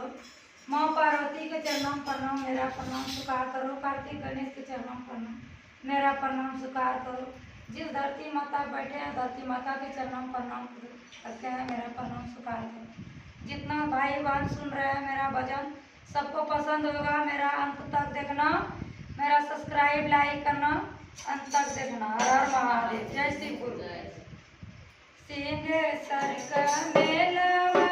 करो। माँ पार्वती के चरणों में प्रणाम, मेरा प्रणाम स्वीकार करो। कार्तिक गणेश के चरणों में प्रणाम, मेरा प्रणाम स्वीकार करो। जिस धरती माता बैठे हैं धरती माता के चरणों में प्रणाम करते हैं, मेरा प्रणाम स्वीकार करो। जितना भाई बहन सुन रहे हैं मेरा भजन सबको पसंद होगा, मेरा अंत तक देखना, मेरा सब्सक्राइब लाइक करना, अंत तक देखना। हर हर महादेव, जय श्री गुरु। सिंहेश्वर का मेला